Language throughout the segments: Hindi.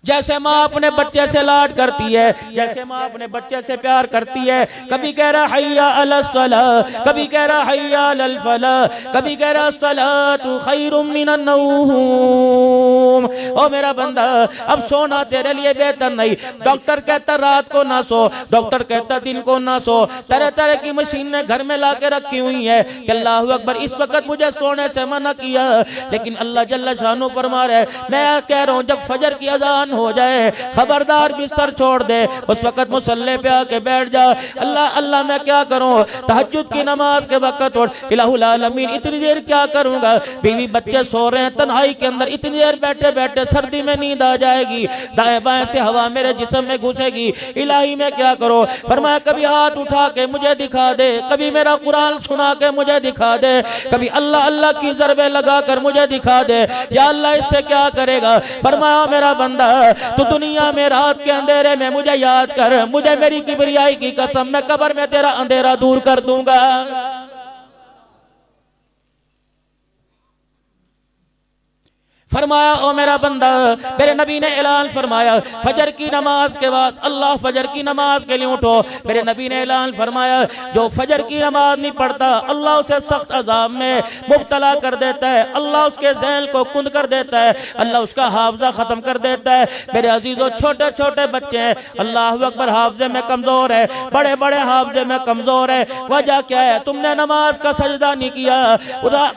जैसे माँ अपने बच्चे से लाड करती है, जैसे माँ अपने बच्चे से प्यार करती है, कभी कह रहा हय्या अलस सलाह, कभी कह रहा हय्या अलल फलाह, कभी कह रहा सलातु खैरुम मिनन नौम। ओ मेरा बंदा, अब सोना तेरे लिए बेहतर नहीं। डॉक्टर कहता रात को ना सो, डॉक्टर कहता दिन को ना सो, तरह तरह की मशीनें घर में ला के रखी हुई है कि अल्लाह अकबर इस वक्त मुझे सोने से मना किया, लेकिन अल्लाह जल्ल शानो फरमा रहे मैं कह रहा हूँ जब फजर की अजान हो जाए खबरदार बिस्तर छोड़ दे, उस वक्त मुसल्ले पे आके बैठ जा। अल्लाह अल्लाह मैं क्या करूं, तहज्जुद की नमाज के वक्त उठ, इलाहुल आलमीन इतनी देर क्या करूंगा, बीवी बच्चे सो रहे हैं तन्हाई के अंदर, इतनी देर बैठे बैठे सर्दी में नींद आ जाएगी, दाएं बाएं से हवा मेरे जिस्म में घुसेगी, इलाही मैं क्या करूं। फरमाया कभी हाथ उठा के मुझे दिखा दे, कभी मेरा कुरान सुना के मुझे दिखा दे, कभी अल्लाह अल्लाह की ज़रबे लगा कर मुझे दिखा दे, या अल्लाह इससे क्या करेगा। फरमाया मेरा बंदा तो दुनिया में रात के अंधेरे में मुझे याद कर, मुझे मेरी किबरियाई की कसम मैं कब्र में तेरा अंधेरा दूर कर दूंगा। फरमाया ओ मेरा बंदा, मेरे नबी ने ऐलान फरमाया फजर की नमाज के बाद अल्लाह फजर की नमाज के लिए उठो। मेरे नबी ने ऐलान फरमाया जो फजर की नमाज नहीं पढ़ता अल्लाह उसे सख्त अजाब में मुब्तला कर देता है, अल्लाह उसके ज़हन को कुंद कर देता है, अल्लाह उसका हाफजा खत्म कर देता है। मेरे अजीजों छोटे छोटे बच्चे हैं, अल्लाह अकबर हाफजे में कमजोर है, बड़े बड़े हाफजे में कमजोर है। वजह क्या है, तुमने नमाज का सजदा नहीं किया।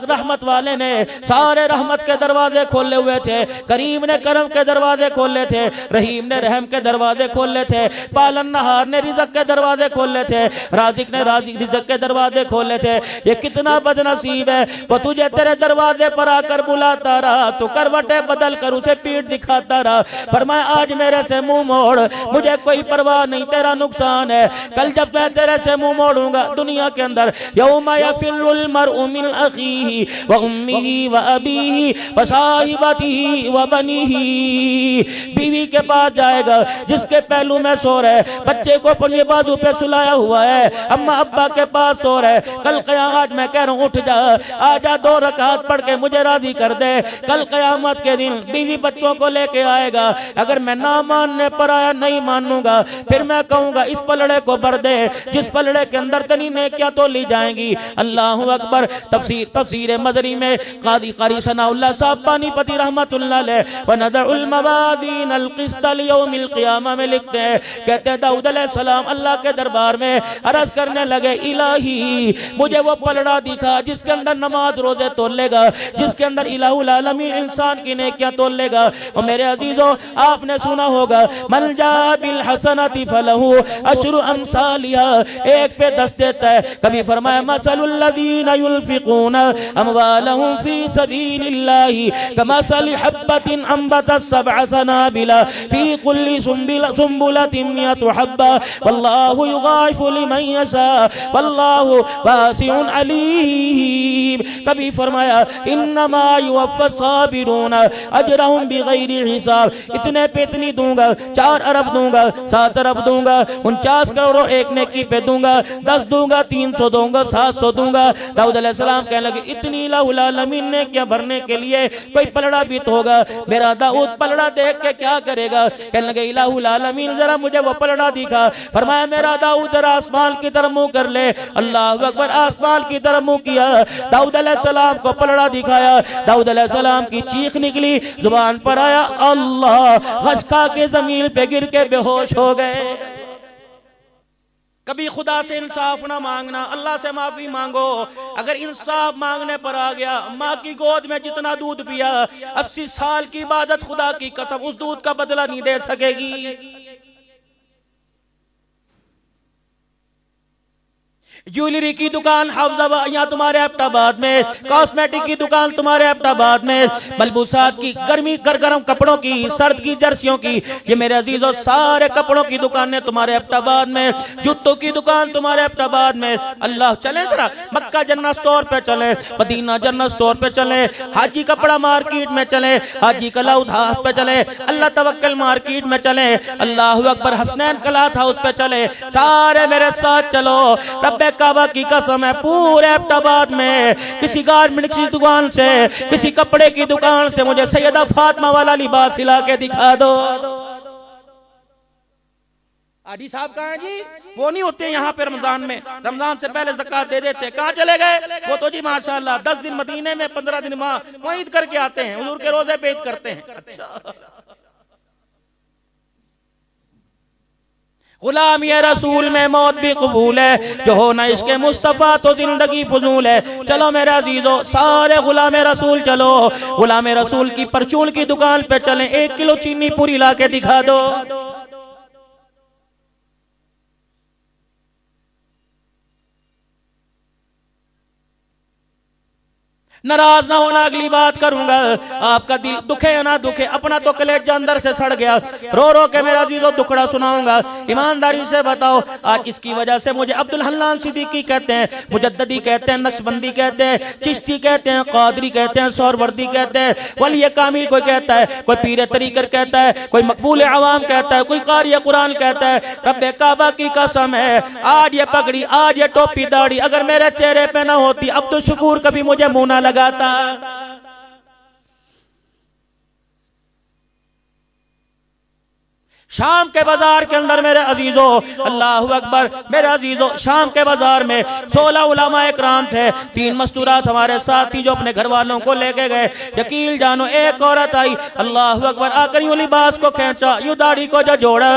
रहमत वाले ने सारे रहमत के दरवाजे खोले हुए थे, करीम ने करम के दरवाजे खोले थे, रहीम ने रहम के दरवाजे खोले थे, पालन नहार ने रिज़्क़ के दरवाजे खोले थे, राज़िक ने रिज़्क़ के दरवाजे खोले थे। ये कितना बदनसीब है, वो तुझे तेरे दरवाजे पर आकर बुलाता रहा, तो करवटे बदल कर उसे पीठ दिखाता रहा। फरमाया आज मेरे से मुंह मोड़, मुझे कोई परवाह नहीं, तेरा नुकसान है। कल जब मैं तेरे से मुंह मोड़ूंगा दुनिया के अंदर, यौमा यफिरुल मरउ मिन अखीही व उम्मिही व अबीही व साहिबतिही व बनीही। बीवी के पास जाएगा जिसके पहलू में सो रहे, बच्चे को अपने बाजू पे सुलाया हुआ है, अम्मा अब्बा के पास सो रहे। कल क़यामत मैं कह रहा हूँ उठ जा, आजा 2 रकात पढ़ के मुझे राजी कर दे। कल क़यामत के दिन बीवी बच्चों को लेके आएगा, अगर मैं ना मानने पर आया नहीं मानूंगा, फिर मैं कहूंगा इस पलड़े को भर दे जिस पलड़े के अंदर तनी नेकियां तो ली जाएंगी। अल्लाह अकबर। तफसीर मजरी में क़ारी सनाउल्लाह साहब पानीपति रहमतुल्लाह अलैह व नदउल मवादीन अल क़िस्त लियौमिल क़ियामा में लिखते हैं, कहते हैं दाऊद अलैहिस्सलाम अल्लाह के दरबार में अर्ज करने लगे इलाही मुझे वो पलड़ा दिखा जिसके अंदर नमाज रोजे तोलेगा, जिसके अंदर इलाहुल आलमीन इंसान की नेकियां तोलेगा। और मेरे अजीजों आपने सुना होगा मन जा बिल हसनति फलहु अशरु अमसालिहा, एक पे 10 देता है। कभी फरमाया मसलुल लज़ीना युनफ़िक़ूना अमवालहुम फ़ी सबीलिल्लाहि कमसलि हब्बतिन अंबतत सबअ सनाबिला फ़ी कुल्ली सुंबुलतिन मिअतु हब्बा वल्लाहु युग़ाइफ़ु लिमन यशा वल्लाहु वासिउन अलीम। कभी फरमाया इन्नमा युवफ़्फ़ा साबिरूना अजरहुम बिग़ैरि हिसाब, इतने पे इतनी दूंगा, 4 अरब दूंगा, 7 अरब दूंगा, 49 करोड़ एक नेकी पे दूंगा, 10 दूंगा, 300 दूंगा, 700 दूंगा। दाऊद अलैहिस्सलाम कहने लगे इतनी इलाहुल आलमीन ने क्या भरने के लिए कोई पलड़ा भी तो होगा। मेरा दाऊद पलड़ा देख के क्या करेगा, कहने लगे इलाहुल आलमीन जरा मुझे वो पलड़ा दिखा। फरमाया मेरा दाऊद जरा आसमान की तरफ मुंह कर ले। अल्लाह अकबर। आसमान की तरफ मुंह किया, दाऊद अलैहिस्सलाम को पलड़ा दिखाया, दाऊद अलैहिस्सलाम की चीख निकली, जुबान पर आया अल्लाह, खसका के जमीन पे गिर के बेहोश हो गए। कभी खुदा से इंसाफ ना मांगना, अल्लाह से माफी मांगो। अगर इंसाफ मांगने पर आ गया, माँ की गोद में जितना दूध पिया 80 साल की इबादत खुदा की कसम उस दूध का बदला नहीं दे सकेगी। ज्वेलरी की दुकान हाफजाबाद यहाँ तुम्हारे एबटाबाद में, कॉस्मेटिक की दुकान तुम्हारे एबटाबाद में, मलबूसात की गर्मी गरम कपड़ों की, सर्द की जर्सियों की, ये मेरे अजीजों सारे कपड़ों की दुकानें तुम्हारे एबटाबाद में, जूतों की दुकान तुम्हारे एबटाबाद में। अल्लाह चले जरा मक्का जन्नत स्टोर पे चले, मदीना जन्नत स्टोर पे चले, हाजी कपड़ा मार्केट में चले, हाजी कलाउद हाउस पे चले, अल्लाह तवक्कल मार्केट में चले, अल्लाह अकबर हसनैन कलाथ हाउस पे चले, सारे मेरे साथ चलो। रब्बे काबा की कसम है पूरे एबटाबाद में किसी गारमेंट की दुकान से, किसी कपड़े की दुकान से मुझे सैयदा फातिमा वाला लिबास हिला के दिखा दो। आदी साहब कहाँ हैं जी? वो नहीं होते यहाँ पे रमजान में, रमजान से पहले ज़कात दे देते। कहाँ चले गए वो? तो जी माशाल्लाह 10 दिन मदीने में, 15 दिन वहाँ ईद करके आते हैं, हुजूर के रोजे पे ईद करते हैं। अच्छा, गुलाम ये रसूल में मौत भी कबूल है, जो हो ना इसके मुस्तफ़ा तो जिंदगी फजूल है। चलो मेरे अजीजों, सारे गुलाम रसूल चलो, गुलाम रसूल की परचून की दुकान पे चलें, 1 किलो चीनी पूरी ला के दिखा दो। नाराज ना होना, अगली बात करूंगा। आपका दिल दुखे या ना दुखे, अपना तो कलेजा अंदर से सड़ गया, रो रो के मेरा अजीजों दुखड़ा सुनाऊंगा। ईमानदारी से बताओ, आज इसकी वजह से मुझे अब्दुल हन्नान सिद्दीकी कहते हैं, मुजद्ददी कहते हैं, नक्शबंदी कहते हैं, चिश्ती कहते हैं, कादरी कहते हैं, सोहरवर्दी कहते हैं, वली कामिल कोई कहता है, कोई पीर तरीकर कहता है, कोई मकबूल अवाम कहता है, कोई कारी कुरान कहता है। रब्बे काबा की कसम है, आज ये पगड़ी, आज ये टोपी दाढ़ी अगर मेरे चेहरे पे ना होती, अब तो शुक्र कभी मुझे मुंह ना लगाता। शाम के बाजार के अंदर मेरे अजीजों, अल्लाहु अकबर, मेरे अजीजों, शाम के बाजार में 16 उलमाए इकराम थे, 3 मस्तूरात हमारे साथ थी जो अपने घर वालों को लेके गए। यकीन जानो, एक औरत आई, अल्लाहु अकबर, आकर यूं लिबास को खींचा, यूं दाढ़ी को जो जोड़ा,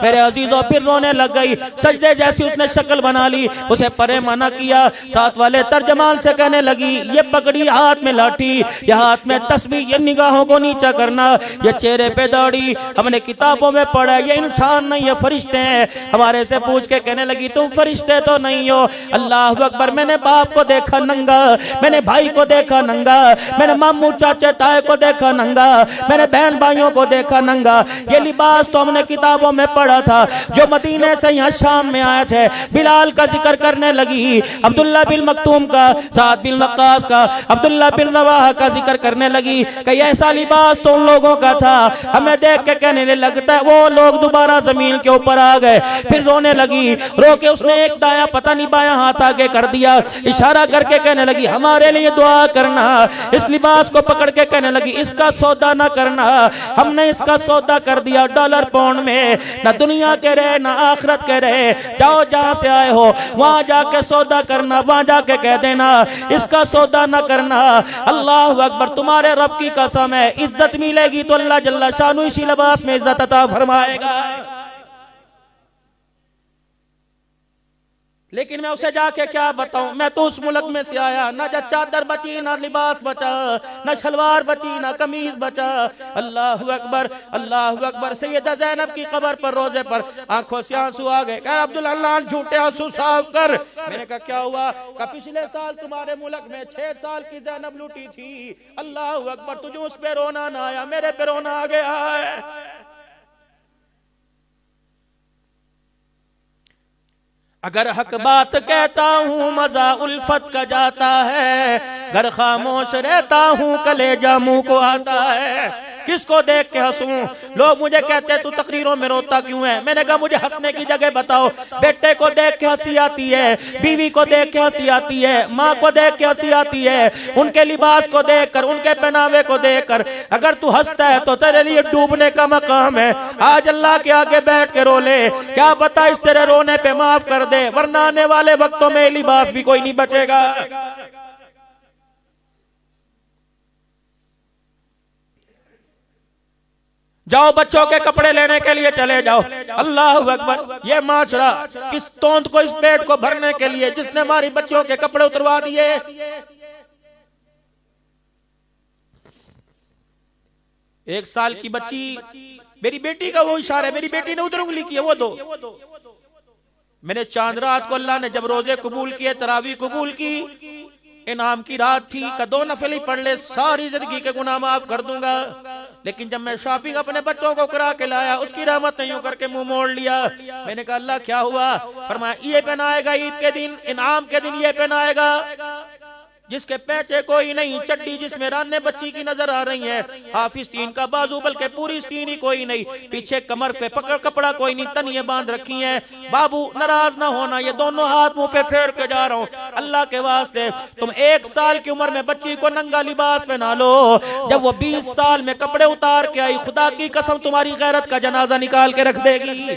मेरे अजीजों फिर रोने लग गई। सजदे जैसी उसने शक्ल बना ली, उसे परे मना किया। साथ वाले तर्जमान से कहने लगी, ये पगड़ी, हाथ में लाठी, ये हाथ में तस्बीह, ये निगाहों को नीचा करना, ये चेहरे पे दाढ़ी, हमने किताबों में पढ़ा, ये इंसान नहीं, ये फरिश्ते हैं। हमारे से पूछ के कहने लगी, तुम फरिश्ते तो नहीं हो। अल्लाह अकबर, मैंने बाप को देखा नंगा, मैंने भाई को देखा नंगा, मैंने मामू चाचे ताए को देखा नंगा, मैंने बहन भाइयों को देखा नंगा। ये लिबास तो हमने किताबों में पढ़ा था। जो मदीने से यहाँ शाम में आए थे, बिलाल का जिक्र करने लगी, अब्दुल्ला बिन मक्तूम का, साद बिन वक्कास का, अब्दुल्ला बिन रवाहा का जिक्र करने लगी कि ऐसा लिबास तो उन लोगों का था। हमें देख के कहने लगता है, वो लोग दोबारा जमीन के ऊपर आ गए। फिर रोने लगी, रो के उसने एक दाया पता नहीं बाया हाथ आगे कर दिया, इशारा करके कहने लगी, हमारे लिए दुआ करना। इस लिबास को पकड़ के कहने लगी, इसका सौदा ना करना, हमने इसका सौदा कर दिया डॉलर पाउंड में, ना दुनिया के रहे ना आखिरत के रहे। जाओ जहां से आए हो वहां जाके सौदा करना, वहां जाके कह देना इसका सौदा ना करना। अल्लाह अकबर, तुम्हारे रब की कसम है, इज्जत मिलेगी तो अल्लाह जल्ला शानु इसी लिबास में इज्जत अता फरमाएगा। लेकिन मैं उसे जाके क्या बताऊं, मैं तो उस मुल्क में से आया, ना चादर बची, ना लिबास बचा, ना शलवार बची, ना कमीज बचा। अल्लाह अकबर, अल्लाह अकबर। सैयदा ज़ैनब की कब्र पर रोजे पर आंखों से आंसू आ गए। कह अब्दुल अल्लाह झूठे आंसू साफ कर। मैंने कहा क्या हुआ? कहा पिछले साल तुम्हारे मुल्क में 6 साल की ज़ैनब लूटी थी। अल्लाह अकबर, तुझे उस पे रोना ना आया, मेरे पे रोना आ गया है। अगर हक बात कहता हूँ मजा उल्फत का जाता है, घर खामोश रहता हूँ कलेजा मुंह को आता है। किसको देख के हंसूं? लोग मुझे कहते हैं तू तकरीरों में रोता क्यों है? मैंने कहा मुझे हंसने की जगह बताओ। बेटे को देख के हंसी आती है, बीवी को देख के हंसी आती है, माँ को देख के हंसी आती है, उनके लिबास को देखकर, उनके पहनावे को देखकर। अगर तू हंसता है तो तेरे लिए डूबने का मकाम है। आज अल्लाह के आगे बैठ के रो ले, क्या पता इस तेरे रोने पे माफ कर दे, वरना आने वाले वक्तों में लिबास भी कोई नहीं बचेगा। जाओ बच्चों के कपड़े लेने के लिए चले जाओ। अल्लाह अकबर, ये माशरा किस तोंद को, इस पेट को भरने के लिए जिसने हमारी बच्चों के कपड़े उतरवा दिए। एक साल की बच्ची, मेरी बेटी का वो इशारा, मेरी बेटी ने उधर उंगली की है, वो दो। मैंने चांद रात को अल्लाह ने जब रोजे कबूल किए, तरावी कबूल की, इनाम की रात थी, का 2 नफल ही पढ़ ले, सारी जिंदगी के गुनाह माफ कर दूंगा। लेकिन जब मैं शॉपिंग अपने बच्चों को करा के लाया, उसकी रहमत नहीं होकर के मुंह मोड़ लिया। मैंने कहा अल्लाह क्या हुआ? फरमाया ये पहनाएगा ईद के दिन, इनाम के दिन ये पहनाएगा, जिसके पैचे कोई नहीं, चड्डी जिसमें राने बच्ची की नजर आ रही है, हाफिज तीन का बाजू बल्कि पूरी स्तीन ही कोई नहीं, पीछे कमर पे पकड़ कपड़ा कोई नहीं, तनिए बांध रखी है। बाबू नाराज ना होना, ये दोनों हाथ मुंह पे फेर के जा रहा हूँ, अल्लाह के वास्ते तुम 1 साल की उम्र में बच्ची को नंगा लिबास पहना लो, जब वो 20 साल में कपड़े उतार के आई, खुदा की कसम तुम्हारी गैरत का जनाजा निकाल के रख देगी।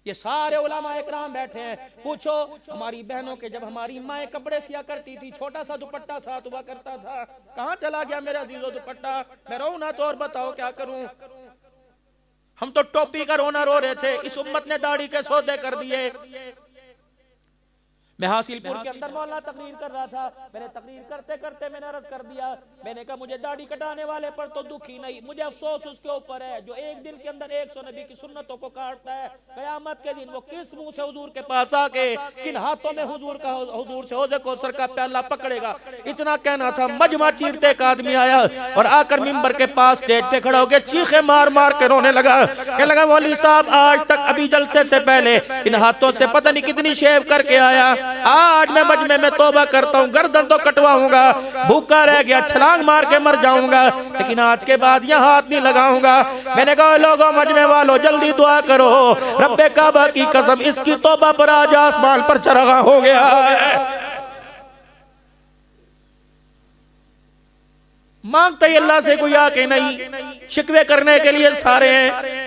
ये सारे उलमा इकराम बैठे हैं, पूछो हमारी बहनों के जब हमारी माएँ कपड़े सिया करती थी, छोटा सा दुपट्टा साथ हुआ करता था, कहाँ चला गया मेरा अजीजो दुपट्टा? मैं रो ना तो और बताओ क्या करूं? हम तो टोपी का रोना रो रहे थे, इस उम्मत ने दाढ़ी के सौदे कर दिए। मैं हासिलपुर के अंदर मौलाना तकरीर कर रहा था, मैंने तकरीर करते करते मैंने अर्ज कर दिया, मैंने कहा मुझे दाढ़ी कटाने वाले पर तो दुख ही नहीं, मुझे अफसोस उसके ऊपर है जो एक दिन के अंदर 100 नबी की सुन्नतों को काटता है। कयामत के दिन वो किस मुंह से हुजूर के पास आके किन हाथों में हुजूर से हौज़े कौसर का प्याला पकड़ेगा। इतना कहना था, मजमा चीरते एक आदमी आया और आकर मिंबर के पास स्टेज पे खड़ा होकर चीखे मार मार के रोने लगा। कहने लगा मौलवी साहब आज तक अभी जलसे से पहले इन हाथों से पता नहीं कितनी शेव करके आया, आज मैं मजमे में तौबा करता हूँ, गर्दन तो कटवाऊंगा, भूखा रह गया, छलांग मार के मर जाऊंगा, लेकिन आज के बाद यह हाथ नहीं लगाऊंगा। मैंने कहा लोगों मजमे वालों जल्दी दुआ करो, रब्बे काबा की कसम इसकी तौबा पर आज आसमान पर चरगा हो गया है। मांगते ही अल्लाह से कोई आके नहीं, शिकवे करने के लिए सारे हैं।